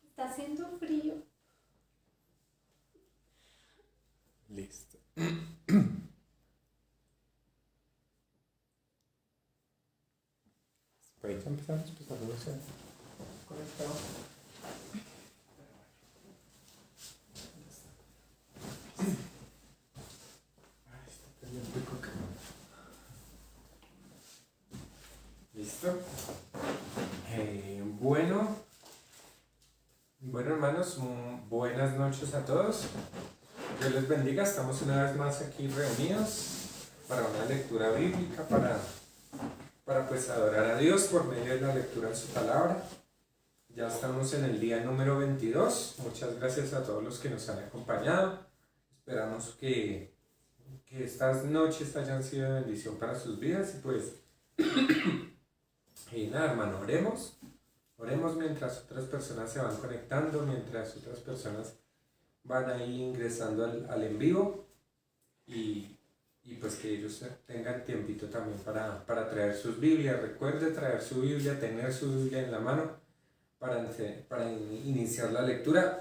Está haciendo frío. Listo. Pues ahí ya empezamos, pues cuando no se conectado. Ay, está caliente el coca. ¿Listo? Bueno hermanos, buenas noches a todos. Dios les bendiga, estamos una vez más aquí reunidos para una lectura bíblica, para pues adorar a Dios por medio de la lectura de su palabra. Ya estamos en el día número 22. Muchas gracias a todos los que nos han acompañado. Esperamos que estas noches hayan sido de bendición para sus vidas y pues y nada, hermano, oremos mientras otras personas se van conectando, mientras otras personas van ahí ingresando al en vivo y pues que ellos tengan tiempito también para traer sus Biblias. Recuerde traer su Biblia, tener su Biblia en la mano para iniciar la lectura.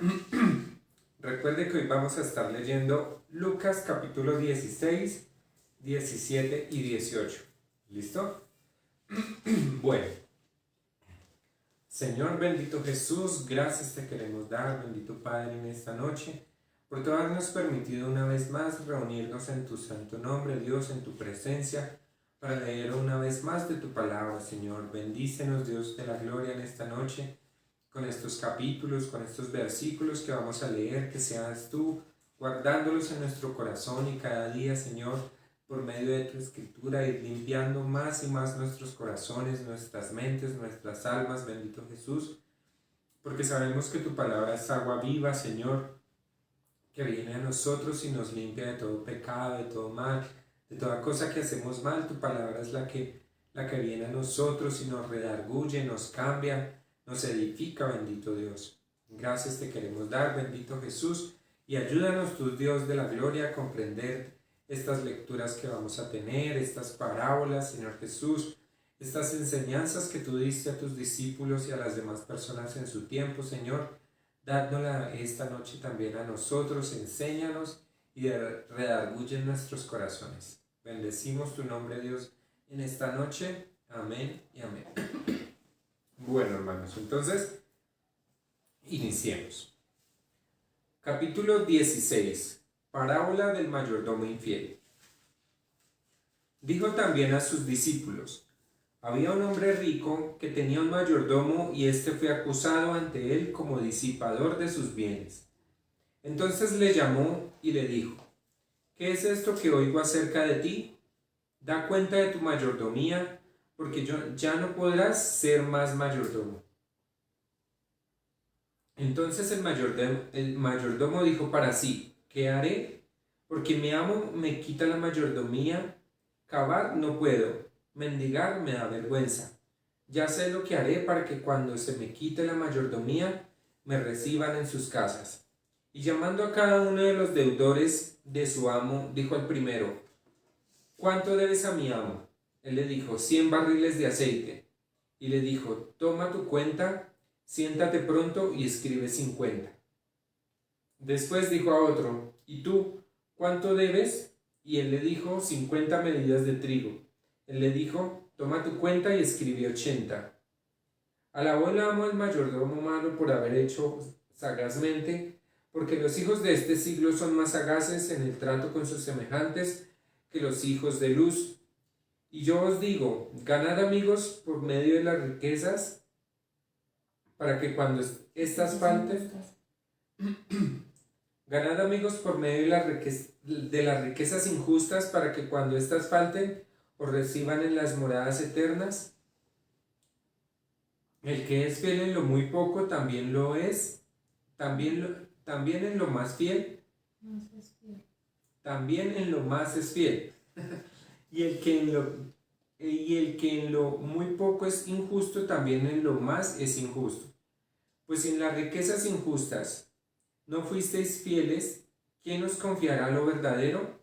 Recuerde que hoy vamos a estar leyendo Lucas capítulo 16, 17 y 18. ¿Listo? Bueno, Señor bendito Jesús, gracias te queremos dar, bendito Padre, en esta noche, por todo habernos permitido una vez más reunirnos en tu santo nombre, Dios, en tu presencia, para leer una vez más de tu palabra, Señor. Bendícenos, Dios de la gloria, en esta noche, con estos capítulos, con estos versículos que vamos a leer, que seas tú guardándolos en nuestro corazón y cada día, Señor, por medio de tu escritura, ir limpiando más y más nuestros corazones, nuestras mentes, nuestras almas, bendito Jesús, porque sabemos que tu palabra es agua viva, Señor, que viene a nosotros y nos limpia de todo pecado, de todo mal, de toda cosa que hacemos mal. Tu palabra es la que viene a nosotros y nos redarguye, nos cambia, nos edifica, bendito Dios. Gracias te queremos dar, bendito Jesús, y ayúdanos, tu Dios de la gloria, a comprender estas lecturas que vamos a tener, estas parábolas, Señor Jesús, estas enseñanzas que tú diste a tus discípulos y a las demás personas en su tiempo, Señor. Dándola esta noche también a nosotros, enséñanos y redarguye en nuestros corazones. Bendecimos tu nombre, Dios, en esta noche. Amén y amén. Bueno, hermanos, entonces, iniciemos. Capítulo 16. Parábola del mayordomo infiel. Dijo también a sus discípulos: había un hombre rico que tenía un mayordomo y éste fue acusado ante él como disipador de sus bienes. Entonces le llamó y le dijo: ¿qué es esto que oigo acerca de ti? Da cuenta de tu mayordomía, porque ya no podrás ser más mayordomo. Entonces el mayordomo dijo para sí: ¿qué haré? Porque mi amo me quita la mayordomía. Cavar no puedo, mendigar me da vergüenza. Ya sé lo que haré para que cuando se me quite la mayordomía, me reciban en sus casas. Y llamando a cada uno de los deudores de su amo, dijo al primero: ¿cuánto debes a mi amo? Él le dijo: 100 barriles de aceite. Y le dijo: toma tu cuenta, siéntate pronto y escribe 50. Después dijo a otro: ¿y tú cuánto debes? Y él le dijo: 50 medidas de trigo. Él le dijo: toma tu cuenta y escribe 80. Alabó el amo al mayordomo malo por haber hecho sagazmente, porque los hijos de este siglo son más sagaces en el trato con sus semejantes que los hijos de luz. Y yo os digo: ganad amigos por medio de las riquezas, para que cuando estas falten, ganad amigos por medio de las riquezas injustas, para que cuando estas falten, os reciban en las moradas eternas. El que es fiel en lo muy poco, también lo es. También en lo más fiel. También en lo más es fiel. y el que en lo muy poco es injusto, también en lo más es injusto. Pues si en las riquezas injustas no fuisteis fieles, ¿quién os confiará lo verdadero?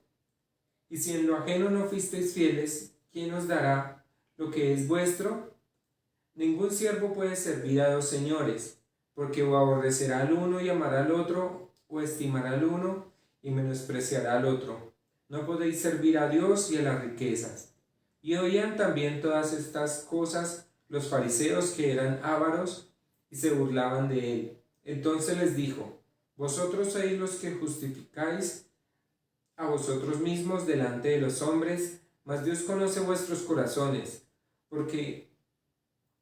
Y si en lo ajeno no fuisteis fieles, ¿quién os dará lo que es vuestro? Ningún siervo puede servir a dos señores, porque o aborrecerá al uno y amará al otro, o estimará al uno y menospreciará al otro. No podéis servir a Dios y a las riquezas. Y oían también todas estas cosas los fariseos, que eran ávaros, y se burlaban de él. Entonces les dijo: vosotros sois los que justificáis a vosotros mismos delante de los hombres, mas Dios conoce vuestros corazones, porque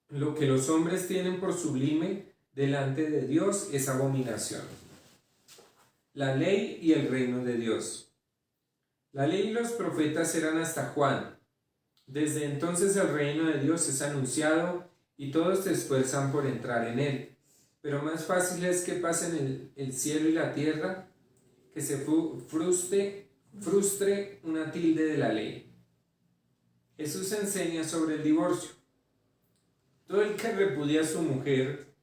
lo que los hombres tienen por sublime delante de Dios es abominación. La ley y el reino de Dios. La ley y los profetas eran hasta Juan. Desde entonces el reino de Dios es anunciado y todos se esfuerzan por entrar en él. Pero más fácil es que pasen el cielo y la tierra, que se frustre una tilde de la ley. Jesús enseña sobre el divorcio. Todo el que repudia a su mujer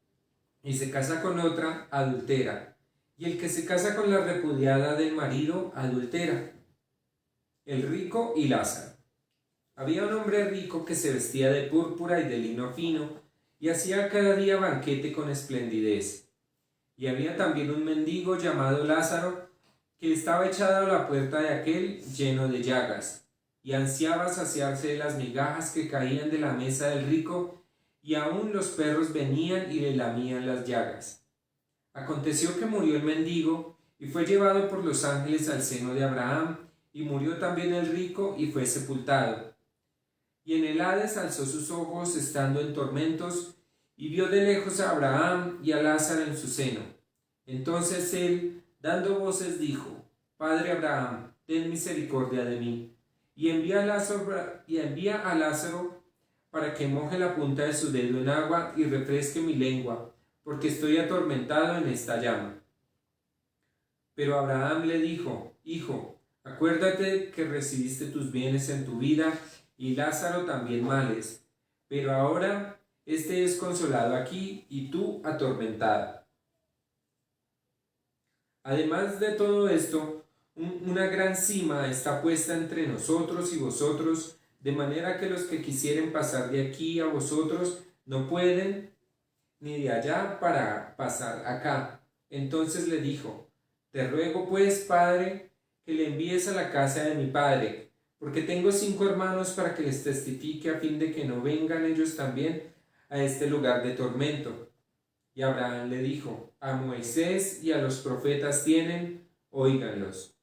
y se casa con otra, adultera, y el que se casa con la repudiada del marido, adultera. El rico y Lázaro. Había un hombre rico que se vestía de púrpura y de lino fino, y hacía cada día banquete con esplendidez. Y había también un mendigo llamado Lázaro, que estaba echado a la puerta de aquel, lleno de llagas, y ansiaba saciarse de las migajas que caían de la mesa del rico, y aun los perros venían y le lamían las llagas. Aconteció que murió el mendigo, y fue llevado por los ángeles al seno de Abraham, y murió también el rico, y fue sepultado. Y en el Hades alzó sus ojos, estando en tormentos, y vio de lejos a Abraham y a Lázaro en su seno. Entonces él, dando voces, dijo: Padre Abraham, ten misericordia de mí, y envía a Lázaro para que moje la punta de su dedo en agua y refresque mi lengua, porque estoy atormentado en esta llama. Pero Abraham le dijo: Hijo, acuérdate que recibiste tus bienes en tu vida, y Lázaro también males, pero ahora este es consolado aquí y tú atormentada. Además de todo esto, una gran sima está puesta entre nosotros y vosotros, de manera que los que quisieren pasar de aquí a vosotros no pueden, ni de allá para pasar acá. Entonces le dijo: Te ruego pues, Padre, que le envíes a la casa de mi padre, porque tengo 5 hermanos, para que les testifique, a fin de que no vengan ellos también a este lugar de tormento. Y Abraham le dijo: A Moisés y a los profetas tienen, óiganlos.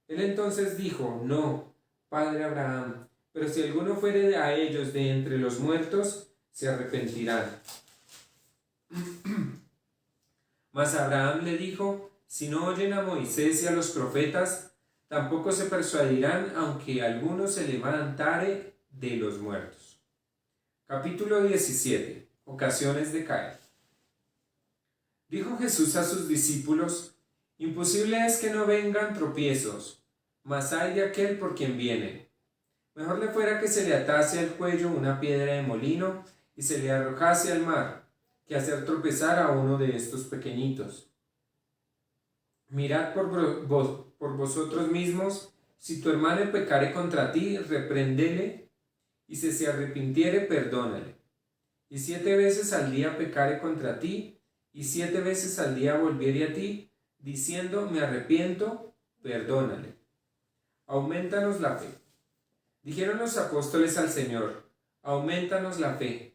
Él entonces dijo: No, padre Abraham, pero si alguno fuere a ellos de entre los muertos, se arrepentirán. Mas Abraham le dijo: Si no oyen a Moisés y a los profetas, tampoco se persuadirán, aunque alguno se levantare de los muertos. Capítulo 17. Ocasiones de caer. Dijo Jesús a sus discípulos: Imposible es que no vengan tropiezos, mas ay de aquel por quien vienen. Mejor le fuera que se le atase al cuello una piedra de molino y se le arrojase al mar, que hacer tropezar a uno de estos pequeñitos. Mirad por vosotros mismos: si tu hermano pecare contra ti, repréndele, y si se arrepintiere, perdónale. Y 7 veces al día pecare contra ti, y 7 veces al día volviere a ti, diciendo: me arrepiento, perdónale. Aumentanos la fe. Dijeron los apóstoles al Señor: aumentanos la fe.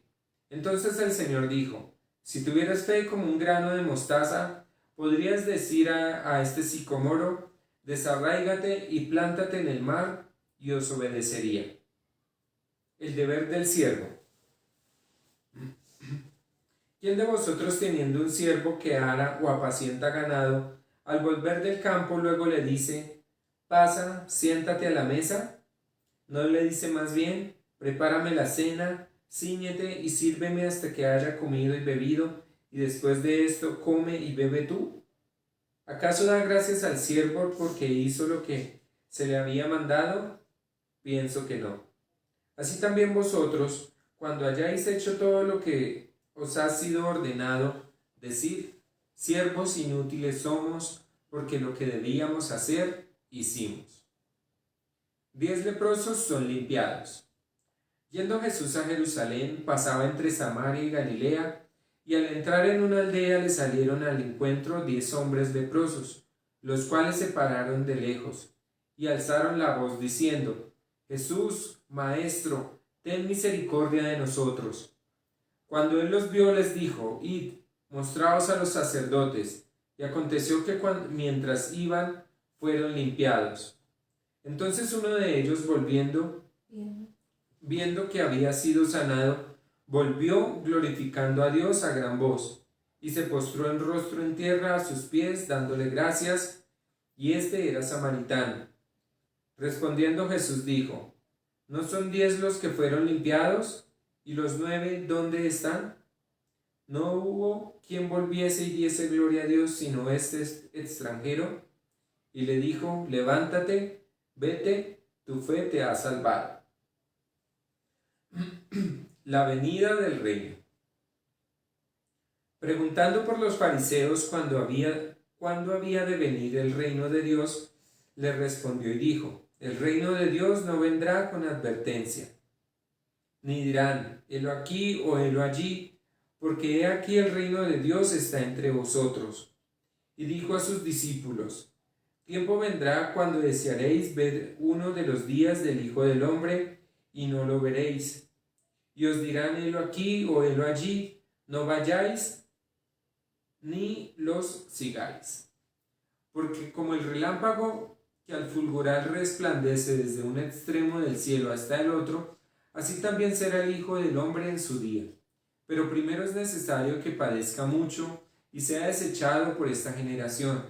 Entonces el Señor dijo: si tuvieras fe como un grano de mostaza, podrías decir a este sicómoro: desarráigate y plántate en el mar, y os obedecería. El deber del siervo. ¿Quién de vosotros, teniendo un siervo que ara o apacienta ganado, al volver del campo luego le dice: pasa, siéntate a la mesa? ¿No le dice más bien: prepárame la cena, cíñete y sírveme hasta que haya comido y bebido, y después de esto come y bebe tú? ¿Acaso da gracias al siervo porque hizo lo que se le había mandado? Pienso que no. Así también vosotros, cuando hayáis hecho todo lo que os ha sido ordenado, decid: siervos inútiles somos, porque lo que debíamos hacer, hicimos. 10 leprosos son limpiados. Yendo Jesús a Jerusalén, pasaba entre Samaria y Galilea, Y al entrar en una aldea le salieron al encuentro 10 hombres leprosos, los cuales se pararon de lejos, y alzaron la voz diciendo: Jesús, Maestro, ten misericordia de nosotros. Cuando él los vio, les dijo: Id, mostraos a los sacerdotes. Y aconteció que mientras iban, fueron limpiados. Entonces uno de ellos, viendo que había sido sanado, volvió glorificando a Dios a gran voz, y se postró en rostro en tierra a sus pies, dándole gracias, y este era samaritano. Respondiendo Jesús dijo: ¿No son 10 los que fueron limpiados? ¿Y los 9 dónde están? No hubo quien volviese y diese gloria a Dios, sino este extranjero. Y le dijo: levántate, vete, tu fe te ha salvado. La venida del reino. Preguntando por los fariseos cuándo había de venir el reino de Dios, le respondió y dijo: el reino de Dios no vendrá con advertencia, ni dirán: helo aquí o helo allí, porque he aquí el reino de Dios está entre vosotros. Y dijo a sus discípulos: tiempo vendrá cuando desearéis ver uno de los días del Hijo del Hombre, y no lo veréis. Y os dirán: helo aquí o helo allí, no vayáis ni los sigáis. Porque como el relámpago que al fulgurar resplandece desde un extremo del cielo hasta el otro, así también será el Hijo del Hombre en su día. Pero primero es necesario que padezca mucho y sea desechado por esta generación.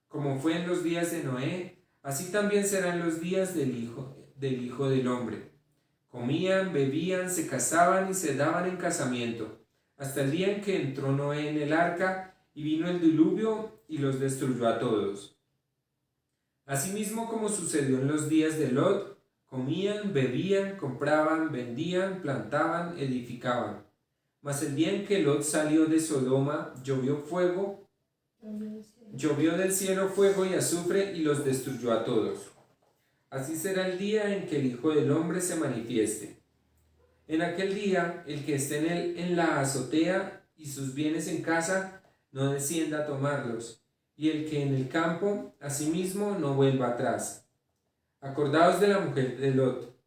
Como fue en los días de Noé, así también serán los días del Hijo del Hombre. Comían, bebían, se casaban y se daban en casamiento, hasta el día en que entró Noé en el arca y vino el diluvio y los destruyó a todos. Asimismo, como sucedió en los días de Lot, comían, bebían, compraban, vendían, plantaban, edificaban. Mas el día en que Lot salió de Sodoma, llovió del cielo fuego y azufre y los destruyó a todos. Así será el día en que el Hijo del Hombre se manifieste. En aquel día, el que esté en la azotea y sus bienes en casa, no descienda a tomarlos, y el que en el campo, asimismo, no vuelva atrás. Acordaos de la mujer de Lot.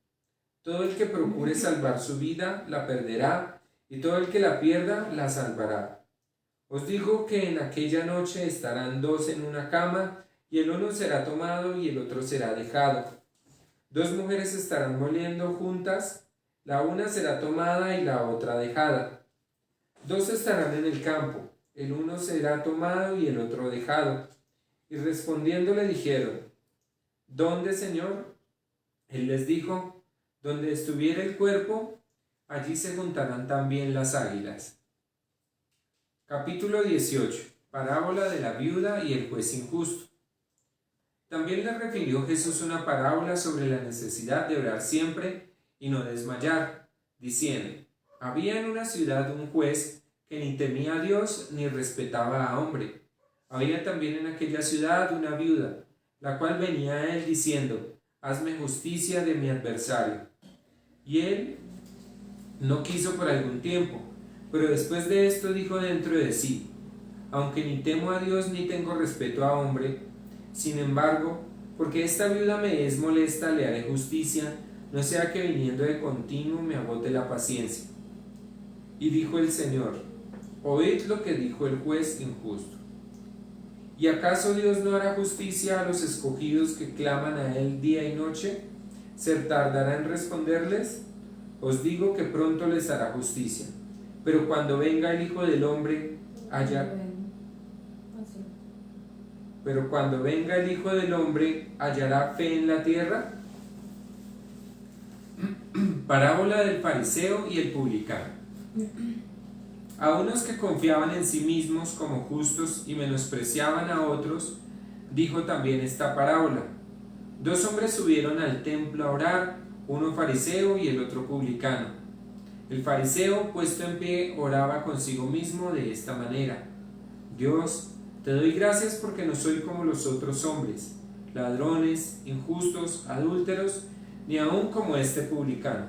Todo el que procure salvar su vida, la perderá, y todo el que la pierda, la salvará. Os digo que en aquella noche estarán 2 en una cama, y el uno será tomado y el otro será dejado. 2 mujeres estarán moliendo juntas, la una será tomada y la otra dejada. 2 estarán en el campo, el uno será tomado y el otro dejado. Y respondiendo le dijeron: ¿dónde, Señor? Él les dijo: donde estuviera el cuerpo, allí se juntarán también las águilas. Capítulo 18. Parábola de la viuda y el juez injusto. También le refirió Jesús una parábola sobre la necesidad de orar siempre y no desmayar, diciendo: había en una ciudad un juez que ni temía a Dios ni respetaba a hombre. Había también en aquella ciudad una viuda, la cual venía a él diciendo: hazme justicia de mi adversario. Y él no quiso por algún tiempo, pero después de esto dijo dentro de sí: aunque ni temo a Dios ni tengo respeto a hombre, sin embargo, porque esta viuda me es molesta, le haré justicia, no sea que viniendo de continuo me agote la paciencia. Y dijo el Señor: oíd lo que dijo el juez injusto. ¿Y acaso Dios no hará justicia a los escogidos que claman a Él día y noche? ¿Se tardará en responderles? Os digo que pronto les hará justicia. Pero cuando venga el Hijo del Hombre, ¿hallará fe en la tierra? Parábola del fariseo y el publicano. A unos que confiaban en sí mismos como justos y menospreciaban a otros, dijo también esta parábola. 2 hombres subieron al templo a orar, uno fariseo y el otro publicano. El fariseo, puesto en pie, oraba consigo mismo de esta manera: Dios, te doy gracias porque no soy como los otros hombres, ladrones, injustos, adúlteros, ni aun como este publicano.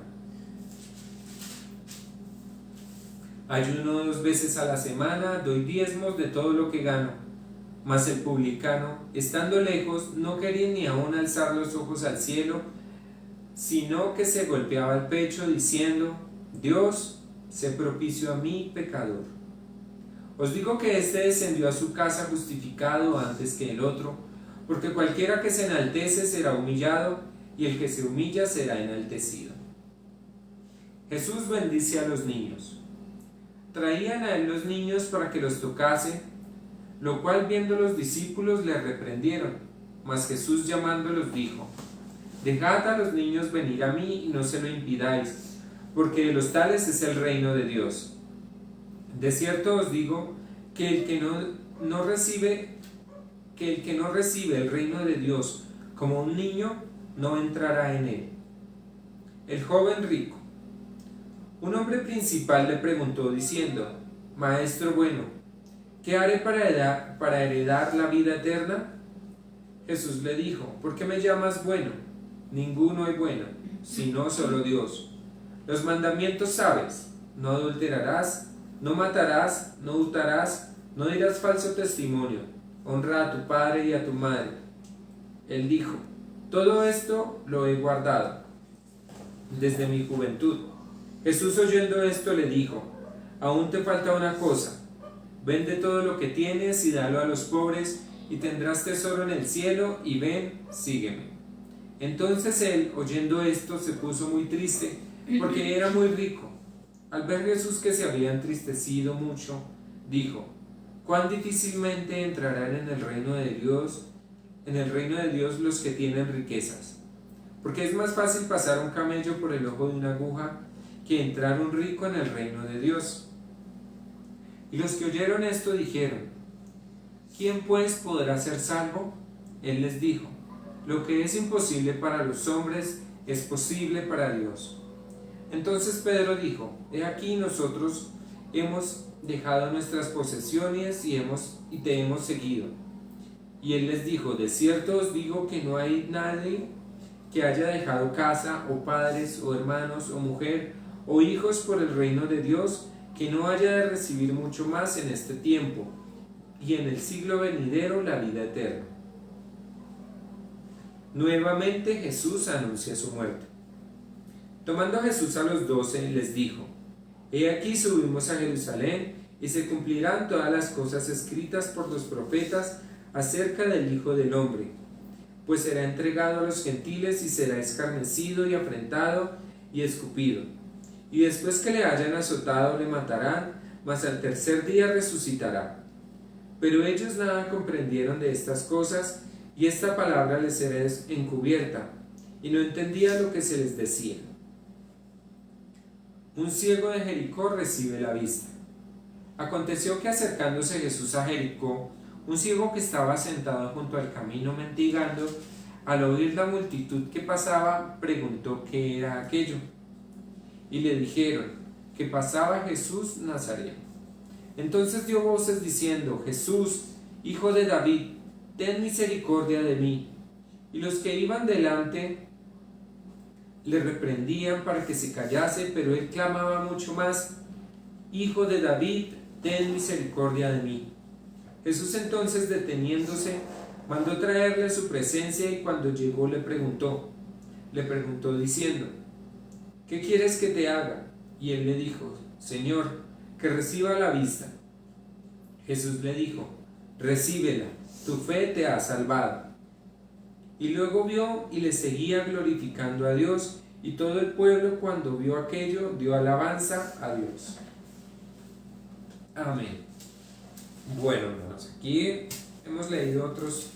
Ayuno 2 veces a la semana, doy diezmos de todo lo que gano. Mas el publicano, estando lejos, no quería ni aun alzar los ojos al cielo, sino que se golpeaba el pecho diciendo: Dios, sé propicio a mí, pecador. Os digo que éste descendió a su casa justificado antes que el otro, porque cualquiera que se enaltece será humillado, y el que se humilla será enaltecido. Jesús bendice a los niños. Traían a él los niños para que los tocase, lo cual viendo los discípulos le reprendieron. Mas Jesús llamándolos dijo: Dejad a los niños venir a mí y no se lo impidáis, porque de los tales es el reino de Dios. De cierto os digo que el que no recibe el reino de Dios como un niño, no entrará en él. El joven rico. Un hombre principal le preguntó diciendo: Maestro bueno, ¿qué haré para heredar la vida eterna? Jesús le dijo: ¿Por qué me llamas bueno? Ninguno es bueno, sino solo Dios. Los mandamientos sabes: no adulterarás, no matarás, no hurtarás, no dirás falso testimonio, honra a tu padre y a tu madre. Él dijo: todo esto lo he guardado desde mi juventud. Jesús, oyendo esto, le dijo: aún te falta una cosa. Vende todo lo que tienes y dalo a los pobres, y tendrás tesoro en el cielo, y ven, sígueme. Entonces él, oyendo esto, se puso muy triste, porque era muy rico. Al ver Jesús que se había entristecido mucho, dijo: cuán difícilmente entrarán en el reino de Dios los que tienen riquezas. Porque es más fácil pasar un camello por el ojo de una aguja que entrar un rico en el reino de Dios. Y los que oyeron esto dijeron: ¿quién pues podrá ser salvo? Él les dijo: lo que es imposible para los hombres es posible para Dios. Entonces Pedro dijo: he aquí, nosotros hemos dejado nuestras posesiones y te hemos seguido. Y él les dijo: de cierto os digo que no hay nadie que haya dejado casa, o padres, o hermanos, o mujer, o hijos por el reino de Dios, que no haya de recibir mucho más en este tiempo, y en el siglo venidero la vida eterna. Nuevamente Jesús anuncia su muerte. Tomando Jesús a los 12, les dijo: he aquí subimos a Jerusalén, y se cumplirán todas las cosas escritas por los profetas acerca del Hijo del Hombre. Pues será entregado a los gentiles, y será escarnecido, y afrentado, y escupido. Y después que le hayan azotado, le matarán, mas al tercer día resucitará. Pero ellos nada comprendieron de estas cosas, y esta palabra les era encubierta, y no entendían lo que se les decía. Un ciego de Jericó recibe la vista. Aconteció que acercándose Jesús a Jericó, un ciego que estaba sentado junto al camino mendigando, al oír la multitud que pasaba, preguntó qué era aquello. Y le dijeron que pasaba Jesús Nazareno. Entonces dio voces diciendo: Jesús, Hijo de David, ten misericordia de mí. Y los que iban delante le reprendían para que se callase, pero él clamaba mucho más: Hijo de David, ten misericordia de mí. Jesús entonces, deteniéndose, mandó traerle a su presencia, y cuando llegó le preguntó diciendo: ¿qué quieres que te haga? Y él le dijo: Señor, que reciba la vista. Jesús le dijo: recíbela, tu fe te ha salvado. Y luego vio y le seguía glorificando a Dios, y todo el pueblo, cuando vio aquello, dio alabanza a Dios. Amén. Bueno, hermanos, aquí hemos leído otros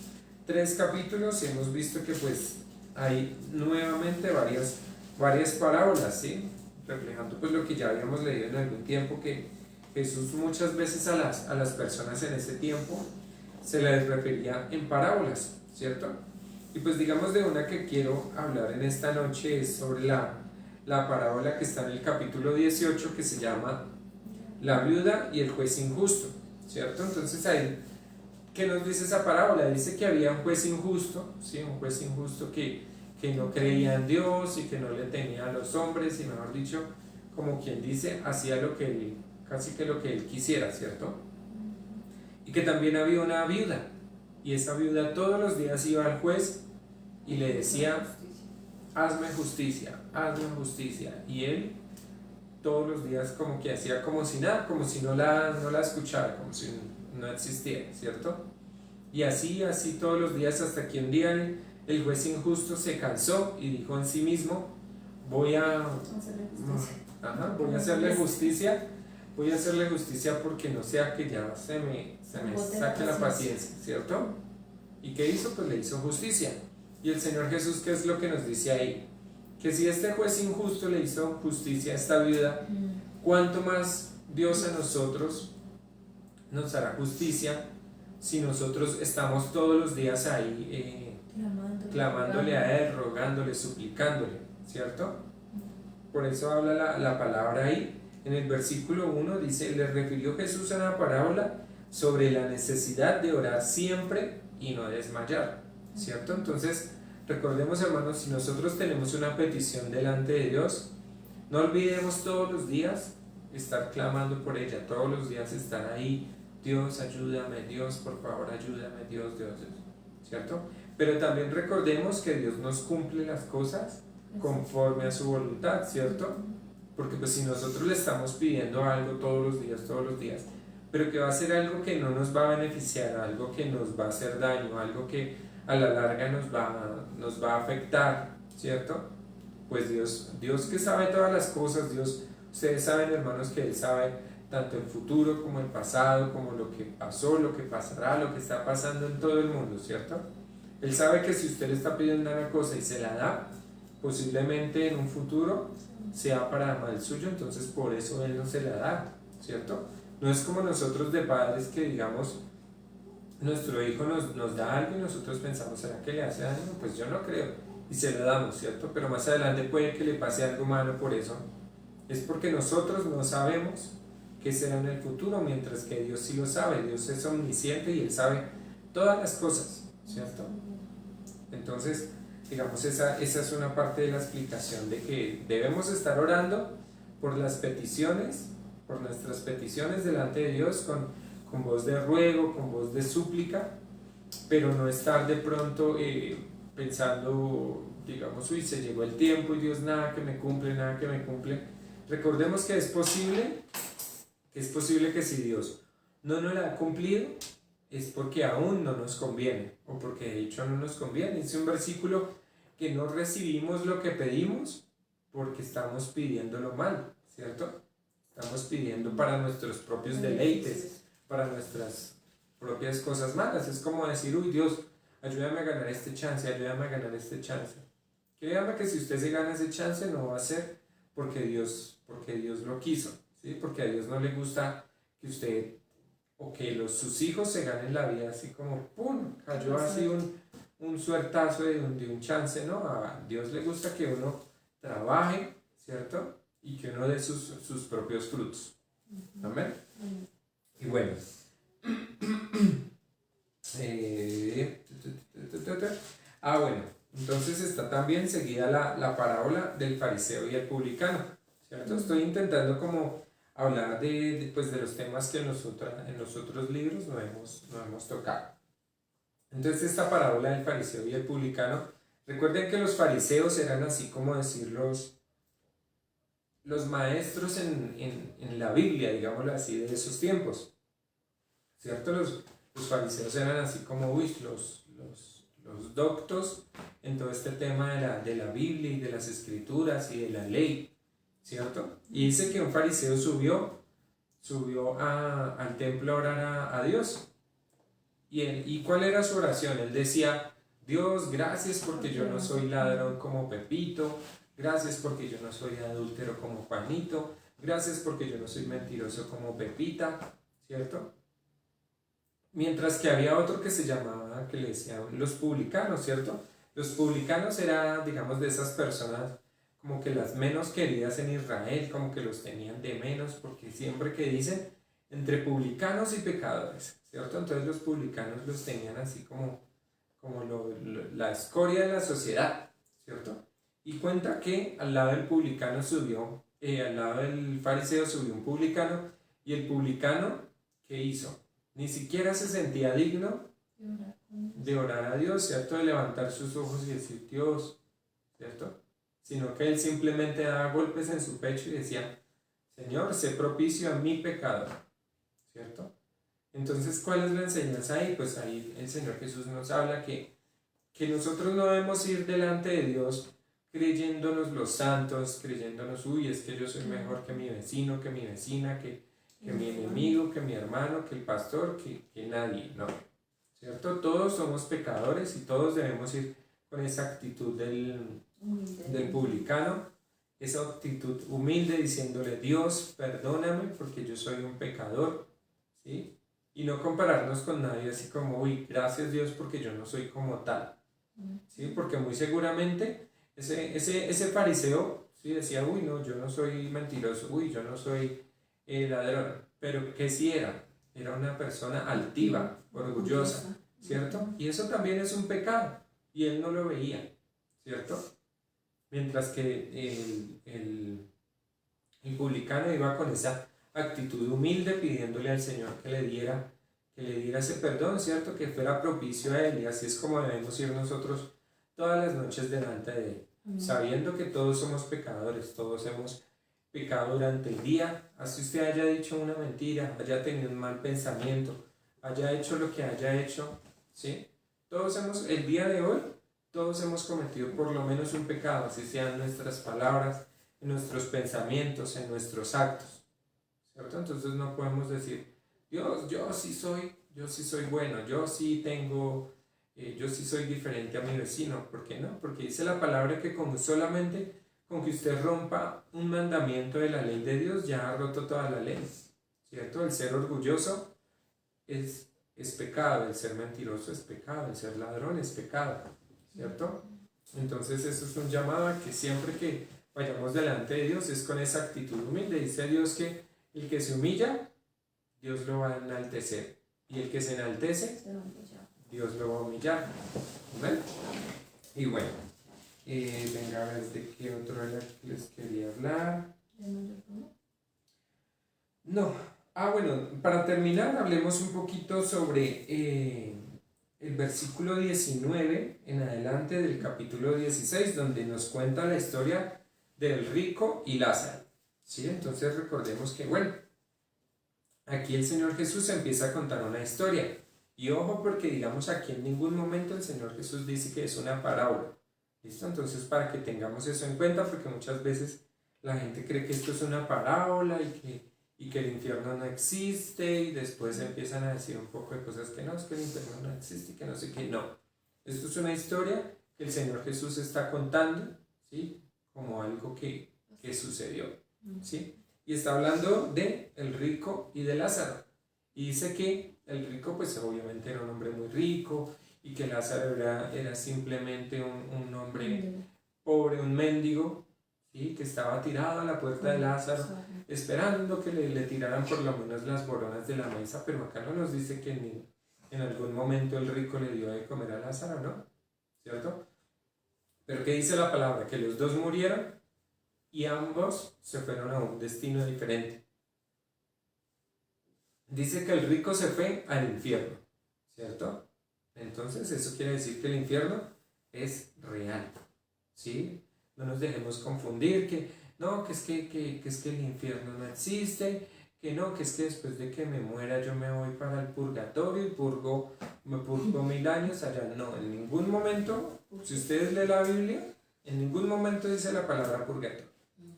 3 capítulos y hemos visto que pues hay nuevamente varias parábolas, ¿sí? Reflejando pues lo que ya habíamos leído en algún tiempo, que Jesús muchas veces a las personas en ese tiempo se les refería en parábolas, ¿cierto? Y pues digamos de una que quiero hablar en esta noche es sobre la parábola que está en el capítulo 18, que se llama La viuda y el juez injusto, ¿cierto? Entonces ahí, ¿qué nos dice esa parábola? Dice que había un juez injusto, ¿sí? Un juez injusto que no creía en Dios y que no le tenía a los hombres, y mejor dicho, como quien dice, hacía lo que casi que lo que él quisiera, ¿cierto? Y que también había una viuda, y esa viuda todos los días iba al juez y le decía, hazme justicia, y él todos los días como que hacía como si nada, como si no la escuchara, como si no existiera, ¿cierto? Y así todos los días, hasta que un día el juez injusto se cansó y dijo en sí mismo, voy a hacerle justicia, porque no sea que ya se me saque la paciencia, ¿cierto? ¿Y qué hizo? Pues le hizo justicia. Y el Señor Jesús, ¿qué es lo que nos dice ahí? Que si este juez injusto le hizo justicia a esta viuda, ¿cuánto más Dios a nosotros nos hará justicia si nosotros estamos todos los días ahí clamándole a Él, rogándole, suplicándole, ¿cierto? Por eso habla la palabra ahí. En el versículo 1 dice, le refirió Jesús a una parábola sobre la necesidad de orar siempre y no desmayar, ¿cierto? Entonces, recordemos, hermanos, si nosotros tenemos una petición delante de Dios, no olvidemos todos los días estar clamando por ella, todos los días estar ahí, Dios ayúdame, Dios por favor ayúdame, Dios, ¿cierto? Pero también recordemos que Dios nos cumple las cosas conforme a su voluntad, ¿cierto? Porque pues si nosotros le estamos pidiendo algo todos los días, pero que va a ser algo que no nos va a beneficiar, algo que nos va a hacer daño, algo que a la larga nos va a afectar, ¿cierto? Pues Dios que sabe todas las cosas, Dios, ustedes saben, hermanos, que Él sabe tanto el futuro como el pasado, como lo que pasó, lo que pasará, lo que está pasando en todo el mundo, ¿cierto? Él sabe que si usted le está pidiendo una cosa y se la da, posiblemente en un futuro sea para mal suyo, entonces por eso Él no se la da, ¿cierto? No es como nosotros de padres que, digamos, nuestro hijo nos da algo y nosotros pensamos, ¿será que le hace daño? Pues yo no creo, y se lo damos, ¿cierto? Pero más adelante puede que le pase algo malo por eso. Es porque nosotros no sabemos qué será en el futuro, mientras que Dios sí lo sabe. Dios es omnisciente y Él sabe todas las cosas, ¿cierto? Entonces, digamos, esa es una parte de la explicación de que debemos estar orando por las peticiones, por nuestras peticiones delante de Dios con voz de ruego, con voz de súplica, pero no estar de pronto pensando, digamos, uy, se llegó el tiempo y Dios nada que me cumple. Recordemos que es posible que si Dios no nos la ha cumplido, es porque aún no nos conviene, o porque de hecho no nos conviene. Es un versículo que no recibimos lo que pedimos porque estamos pidiéndolo mal, ¿cierto? Estamos pidiendo para nuestros propios deleites, para nuestras propias cosas malas. Es como decir, uy, Dios, ayúdame a ganar este chance. Créame que si usted se gana ese chance, no va a ser porque Dios lo quiso, ¿sí? Porque a Dios no le gusta que usted o que sus hijos se ganen la vida así como, ¡pum!, cayó así un suertazo de un chance, ¿no? A Dios le gusta que uno trabaje, ¿cierto? Y que uno dé sus propios frutos. ¿Amén? Y bueno. Bueno, entonces está también seguida la parábola del fariseo y el publicano, ¿cierto? Estoy intentando como hablar de los temas que en los otros libros no hemos tocado. Entonces esta parábola del fariseo y el publicano, recuerden que los fariseos eran así como decir los maestros en la Biblia, digámoslo así, de esos tiempos, ¿cierto? Los fariseos eran así como los doctos en todo este tema de la Biblia y de las escrituras y de la ley, ¿cierto? Y dice que un fariseo subió al templo a orar a Dios. ¿Y cuál era su oración? Él decía, Dios, gracias porque yo no soy ladrón como Pepito, gracias porque yo no soy adúltero como Juanito, gracias porque yo no soy mentiroso como Pepita, ¿cierto? Mientras que había otro que que le decían los publicanos, ¿cierto? Los publicanos eran, digamos, de esas personas como que las menos queridas en Israel, como que los tenían de menos, porque siempre que dicen entre publicanos y pecadores, ¿cierto? Entonces los publicanos los tenían así como la escoria de la sociedad, ¿cierto? Y cuenta que al lado del fariseo subió un publicano Y el publicano, ¿qué hizo? Ni siquiera se sentía digno de orar a Dios, ¿cierto? De levantar sus ojos y decir, Dios, ¿cierto? Sino que él simplemente daba golpes en su pecho y decía, Señor, sé propicio a mi pecado, ¿cierto? Entonces, ¿cuál es la enseñanza ahí? Pues ahí el Señor Jesús nos habla que nosotros no debemos ir delante de Dios creyéndonos los santos, creyéndonos, uy, es que yo soy mejor que mi vecino, que mi vecina, que mi enemigo, que mi hermano, que el pastor, que nadie, no, ¿cierto? Todos somos pecadores y todos debemos ir con esa actitud del publicano, esa actitud humilde diciéndole, Dios, perdóname porque yo soy un pecador, ¿sí? Y no compararnos con nadie así como, uy, gracias Dios porque yo no soy como tal, ¿sí? Porque muy seguramente ese fariseo, ¿sí? Decía, uy, no, yo no soy mentiroso, uy, yo no soy ladrón, pero que sí era una persona altiva, orgullosa, ¿cierto? Y eso también es un pecado, y él no lo veía, ¿cierto? Mientras que el publicano iba con esa actitud humilde pidiéndole al Señor que le diera ese perdón, ¿cierto? Que fuera propicio a él, y así es como debemos ir nosotros todas las noches delante de él, sabiendo que todos somos pecadores, todos hemos pecado durante el día, así usted haya dicho una mentira, haya tenido un mal pensamiento, haya hecho lo que haya hecho, ¿sí? El día de hoy, todos hemos cometido por lo menos un pecado, así sean nuestras palabras, en nuestros pensamientos, en nuestros actos, ¿cierto? Entonces no podemos decir, Dios, yo sí soy bueno, yo sí soy diferente a mi vecino. ¿Por qué no? Porque dice la palabra que solamente con que usted rompa un mandamiento de la ley de Dios, ya ha roto toda la ley, ¿cierto? El ser orgulloso es pecado, el ser mentiroso es pecado, el ser ladrón es pecado, ¿cierto? Entonces eso es un llamado a que siempre que vayamos delante de Dios es con esa actitud humilde. Dice Dios que el que se humilla, Dios lo va a enaltecer, y el que se enaltece, Dios lo va a humillar, ¿vale? Y bueno, venga a ver de qué otro era que les quería hablar. No, bueno, para terminar hablemos un poquito sobre el versículo 19 en adelante del capítulo 16, donde nos cuenta la historia del rico y Lázaro, ¿sí? Entonces recordemos que, bueno, aquí el Señor Jesús empieza a contar una historia. Y ojo, porque digamos aquí en ningún momento el Señor Jesús dice que es una parábola. ¿Listo? Entonces para que tengamos eso en cuenta, porque muchas veces la gente cree que esto es una parábola y que el infierno no existe, y después empiezan a decir un poco de cosas que no, es que el infierno no existe y que no sé qué. No, esto es una historia que el Señor Jesús está contando, ¿sí? Como algo que sucedió, ¿sí? Y está hablando de el rico y de Lázaro. Y dice que el rico pues obviamente era un hombre muy rico, y que Lázaro era simplemente un hombre pobre, un mendigo, ¿sí? Que estaba tirado a la puerta de Lázaro esperando que le tiraran por lo menos las bolonas de la mesa. Pero acá no nos dice que en algún momento el rico le dio de comer a Lázaro, ¿no? ¿Cierto? Pero ¿qué dice la palabra? Que los dos murieron y ambos se fueron a un destino diferente. Dice que el rico se fue al infierno, ¿cierto? Entonces eso quiere decir que el infierno es real, ¿sí? No nos dejemos confundir que no, que es que el infierno no existe, que no, que es que después de que me muera yo me voy para el purgatorio y me purgo 1000 años allá. No, en ningún momento, si ustedes leen la Biblia, en ningún momento dice la palabra purgatorio,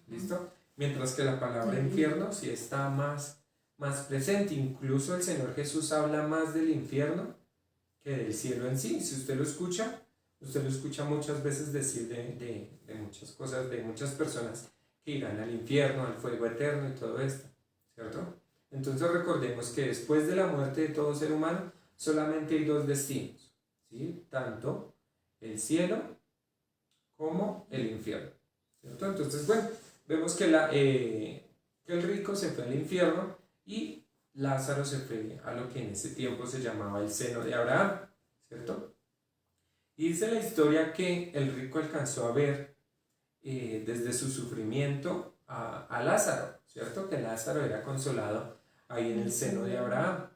¿listo? Mientras que la palabra infierno sí está más presente. Incluso el Señor Jesús habla más del infierno que del cielo en sí. Si usted lo escucha muchas veces decir de muchas cosas, de muchas personas que irán al infierno, al fuego eterno y todo esto, ¿cierto? Entonces recordemos que después de la muerte de todo ser humano solamente hay dos destinos, ¿sí? Tanto el cielo como el infierno, ¿cierto? Entonces, bueno, vemos que el rico se fue al infierno y Lázaro se fue a lo que en ese tiempo se llamaba el seno de Abraham, ¿cierto? Y dice la historia que el rico alcanzó a ver desde su sufrimiento a Lázaro, ¿cierto? Que Lázaro era consolado ahí en el seno de Abraham.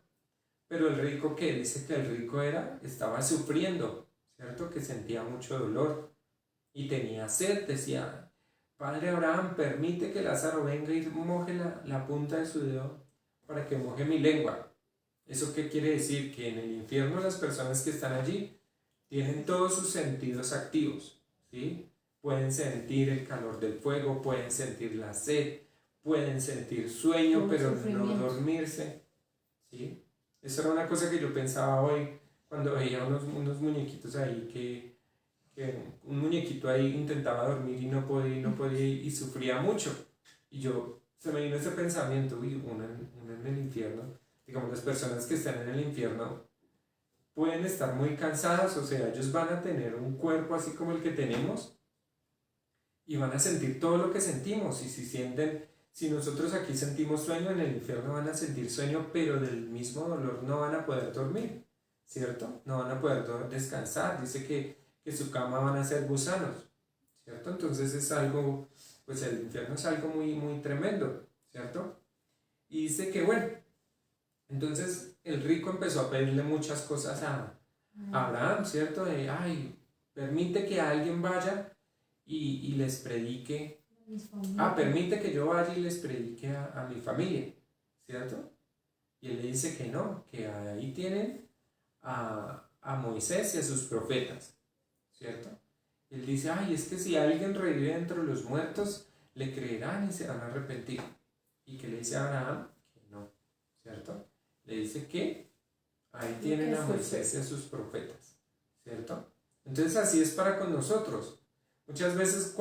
Pero el rico, que dice que el rico estaba sufriendo, ¿cierto? Que sentía mucho dolor y tenía sed. Decía: Padre Abraham, permite que Lázaro venga y moje la punta de su dedo para que moje mi lengua. ¿Eso qué quiere decir? Que en el infierno las personas que están allí tienen todos sus sentidos activos, ¿sí? Pueden sentir el calor del fuego, pueden sentir la sed, pueden sentir sueño, pero no dormirse, ¿sí? Eso era una cosa que yo pensaba hoy cuando veía unos muñequitos ahí que un muñequito ahí intentaba dormir y no podía y sufría mucho. Y se me vino ese pensamiento: uy, uno en el infierno, digamos, las personas que están en el infierno pueden estar muy cansadas, o sea, ellos van a tener un cuerpo así como el que tenemos y van a sentir todo lo que sentimos. Y si nosotros aquí sentimos sueño, en el infierno van a sentir sueño, pero del mismo dolor no van a poder dormir, ¿cierto? No van a poder descansar. Dice que su cama van a ser gusanos, ¿cierto? Entonces es algo, pues el infierno es algo muy, muy tremendo, ¿cierto? Y dice que bueno, entonces el rico empezó a pedirle muchas cosas a Abraham, ¿cierto? Permite que alguien vaya y les predique. Permite que yo vaya y les predique a mi familia, ¿cierto? Y él le dice que no, que ahí tienen a Moisés y a sus profetas, ¿cierto? Y él dice: es que si alguien revive entre los muertos, le creerán y se van a arrepentir. ¿Y qué le dice a Abraham? Que no, ¿cierto? Le dice que ahí tienen a Moisés y a sus profetas, ¿cierto? Entonces así es para con nosotros. Muchas veces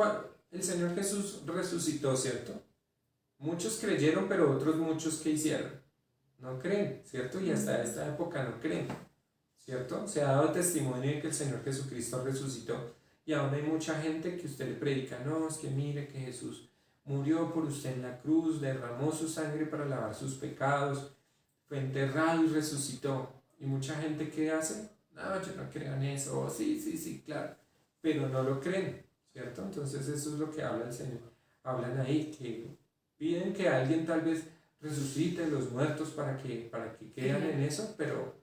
el Señor Jesús resucitó, ¿cierto? Muchos creyeron, pero otros muchos, ¿qué hicieron? No creen, ¿cierto? Y hasta esta época no creen, ¿cierto? Se ha dado testimonio de que el Señor Jesucristo resucitó, y aún hay mucha gente que usted le predica: no, es que mire que Jesús murió por usted en la cruz, derramó su sangre para lavar sus pecados, fue enterrado y resucitó. Y mucha gente, ¿qué hace? No, yo no creo en eso. Oh, sí, claro, pero no lo creen, ¿cierto? Entonces eso es lo que habla el Señor. Hablan ahí que piden que alguien tal vez resucite los muertos para que crean en eso, pero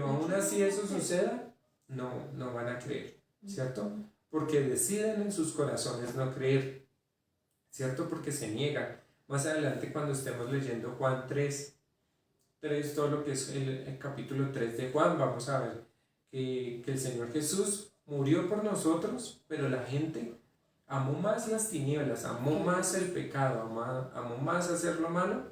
aún así eso suceda, no van a creer, ¿cierto? Porque deciden en sus corazones no creer, ¿cierto? Porque se niegan. Más adelante, cuando estemos leyendo Juan 3, todo lo que es el capítulo 3 de Juan, vamos a ver que el Señor Jesús murió por nosotros, pero la gente amó más las tinieblas, amó más el pecado, amó más hacer lo malo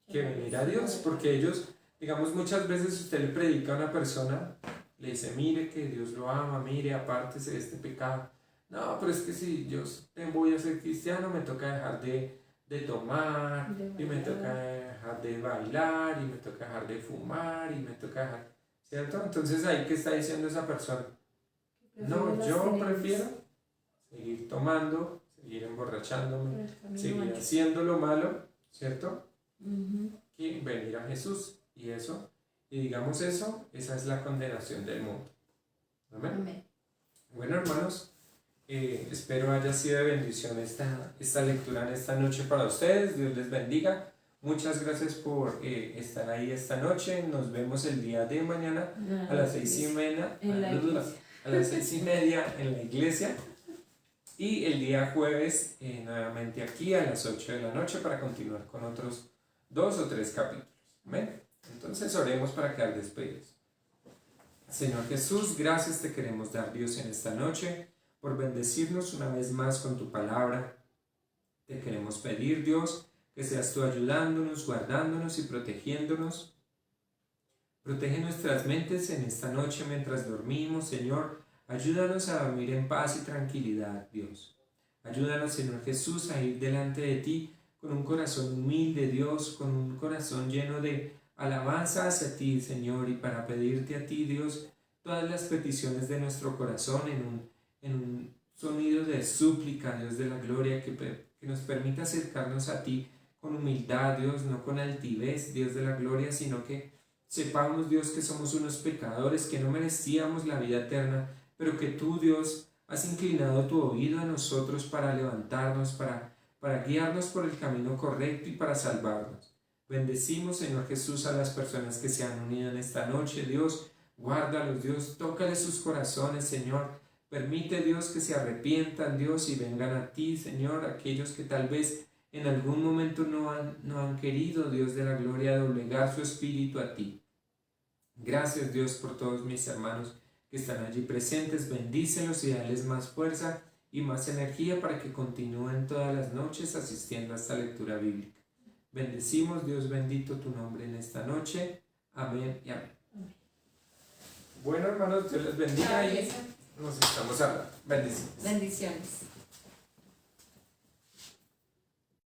que venir a Dios. Porque ellos, digamos, muchas veces usted le predica a una persona, le dice: mire que Dios lo ama, mire, apártese de este pecado. No, pero es que si yo voy a ser cristiano, me toca dejar de tomar, y me toca dejar de bailar, y me toca dejar de fumar, y me toca dejar, ¿cierto? Entonces ahí, ¿qué está diciendo esa persona? No, yo prefiero seguir tomando, seguir emborrachándome, seguir haciendo lo malo, ¿cierto? Que venir a Jesús. Y eso, y digamos eso, esa es la condenación del mundo. Amén. Bueno, hermanos, espero haya sido de bendición esta lectura en esta noche para ustedes. Dios les bendiga. Muchas gracias por estar ahí esta noche. Nos vemos el día de mañana a las 6:30 a las 6:30 en la iglesia, y el día jueves nuevamente aquí a las 8 de la noche para continuar con otros 2 o 3 capítulos. Amén. Entonces oremos para quedar despedidos. Señor Jesús, gracias te queremos dar, Dios, en esta noche por bendecirnos una vez más con tu palabra. Te queremos pedir, Dios, que seas tú ayudándonos, guardándonos y protegiéndonos. Protege nuestras mentes en esta noche mientras dormimos, Señor. Ayúdanos a dormir en paz y tranquilidad, Dios. Ayúdanos, Señor Jesús, a ir delante de ti con un corazón humilde, Dios, con un corazón lleno de alabanza hacia ti, Señor, y para pedirte a ti, Dios, todas las peticiones de nuestro corazón en un sonido de súplica, Dios de la gloria, que nos permita acercarnos a ti con humildad, Dios, no con altivez, Dios de la gloria, sino que sepamos, Dios, que somos unos pecadores, que no merecíamos la vida eterna, pero que tú, Dios, has inclinado tu oído a nosotros para levantarnos, para guiarnos por el camino correcto y para salvarnos. Bendecimos, Señor Jesús, a las personas que se han unido en esta noche, Dios. Guárdalos, Dios. Tócale sus corazones, Señor. Permite, Dios, que se arrepientan, Dios, y vengan a ti, Señor. Aquellos que tal vez en algún momento no han querido, Dios de la gloria, doblegar su espíritu a ti. Gracias, Dios, por todos mis hermanos que están allí presentes. Bendícelos y dales más fuerza y más energía para que continúen todas las noches asistiendo a esta lectura bíblica. Bendecimos, Dios bendito, tu nombre en esta noche. Amén y amén. Bueno, hermanos, Dios les bendiga y nos estamos hablando. Bendiciones. Bendiciones.